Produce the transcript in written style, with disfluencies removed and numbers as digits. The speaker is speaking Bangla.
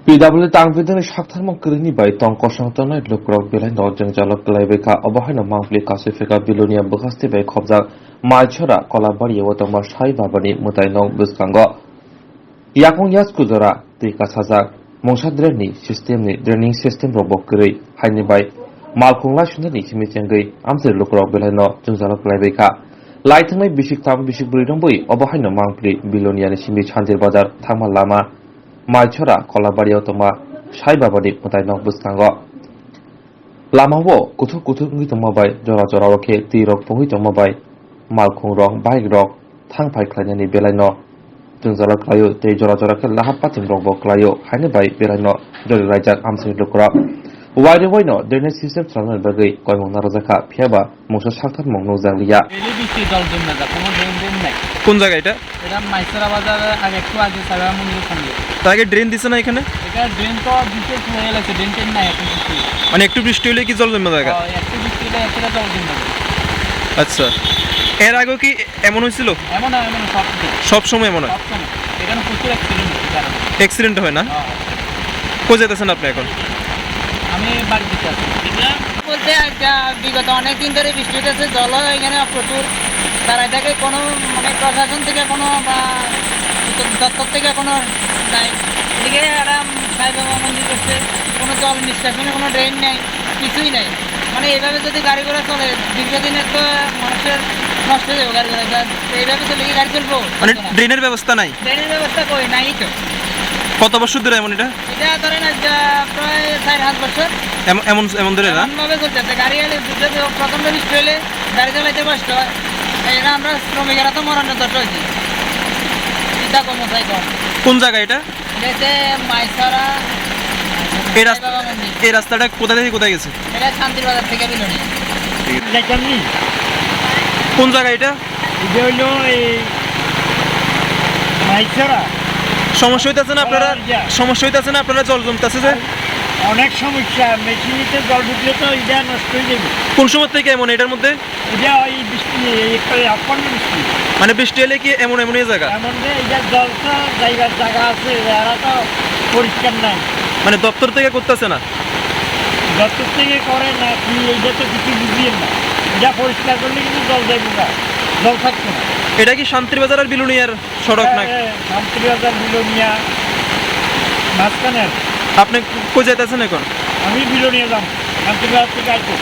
PW tangvidani shaktarmong kirini bai tong kosangtona lukrok belai nojeng jalok laibeka obahana mangpli kasifeka bilonia bekhasti bai khobjak maichora kolabari wotoma sai babani mutai nong buskango yakong yaskuzora tika sajak mongsadreni systemni draining system robok kiri haini bai malkhungla shunani chimichengei amse lukrok belai no jungjalok laibeka laitangnai bisik tam bisik buridong bai obahana mangpli bilonia ni simi chandir bazar thangma lama Maichora kolabariyaw tongma sai babani mutai nong buskango lamao kuthuk kuthuk ngi tongma bai jora jora roke tirok pongui tongma bai malkhung rok bike rok thangphai khlainani belai no jungjala klayo tei jora jora ke lahap patim rok bo klayo haine bai belai no jori raijak amsini lukra waide waino drainage system chlanani bagai koimong narojaka phiaba mungsa saktar mong nujanglia এলি বৃষ্টি জল জমে যায় কোনো ড্রেন নাই কোন জায়গা এটা এটা মাইসরা বাজার আগে একটু আগে সারা মন্দিরের সামনে তার আগে ড্রেন দিছে না এখানে এটা ড্রেন তো দিতে হয়ে গেছে ড্রেন টেন নাই এখন কিছু মানে একটু বৃষ্টি হলে কি জল জমে জায়গা একটু বৃষ্টি হলে একটা জল জমে যায় আচ্ছা এর আগে কি এমন হয়েছিল এমন সব সময় এমন হয় সব সময় এখানে প্রচুর অ্যাক্সিডেন্ট কারণ অ্যাক্সিডেন্ট হয় না কই যেতেছেন আপনি এখন আমি বাড়িতে আছি বলতে বিগত অনেক দিন ধরে বৃষ্টি হতেছে জল এখানে প্রচুর তার এটাকে কোনো মানে প্রশাসন থেকে কোনো বা দপ্তর থেকে কোনো নাই এদিকে আরাম সাই বাবা মন্দির করছে কোনো জল নিষ্কাশনে কোনো ড্রেন নেই কিছুই নাই মানে এইভাবে যদি গাড়ি ঘোড়া চলে দীর্ঘদিনের তো মানুষের নষ্ট হয়ে যাবে গাড়ি ঘোড়া এইভাবে চলে কি গাড়ি চলবো মানে ড্রেনের ব্যবস্থা নাই ড্রেনের ব্যবস্থা কই নাই তো কত বছর ধরে এমন এটা ধরেন প্রায় 4-5 বছর এমন এমন ধরে না এমনভাবে চলতেছে গাড়ি এলে প্রথম বৃষ্টি হলে গাড়ি চালাইতে কষ্ট হয় এটা আমরা শ্রমিকেরা তো মরণের দশ হয়েছি চিন্তা করবো তাই কোন জায়গা এটা এটা মাইসারা এই রাস্তাটা কোথা থেকে কোথায় গেছে এটা শান্তির বাজার থেকে বিলোনি কোন জায়গা এটা এটা হইলো এই মাইসারা সমস্যা হইতেছে না আপনারা জল জমতেছে যে অনেক সমস্যা মেশিনিতে জল ঢুকলে তো এটা নষ্ট হয়ে যাবে কোন সময় থেকে এমন এটার মধ্যে এটা ওই বৃষ্টি আপন বৃষ্টি মানে বৃষ্টি হলে কি এমনই জায়গা এমন যে এটা জলটা জায়গা আছে এরা তো পরিষ্কার নাই মানে দপ্তর থেকে করতেছে না দপ্তর থেকে করে না কি এইটা তো কিছু বুঝিয়ে না এটা পরিষ্কার করলে কিন্তু জল যাবে না জল থাকছে না এটা কি শান্তির বাজার আর বিলুনিয়ার সড়ক না শান্তির বাজার বিলোনিয়া মাঝখানে আপনি কই যাইতেছেন এখন আমি বিলোনিয়া যাম শান্তির বাজার থেকে আসবো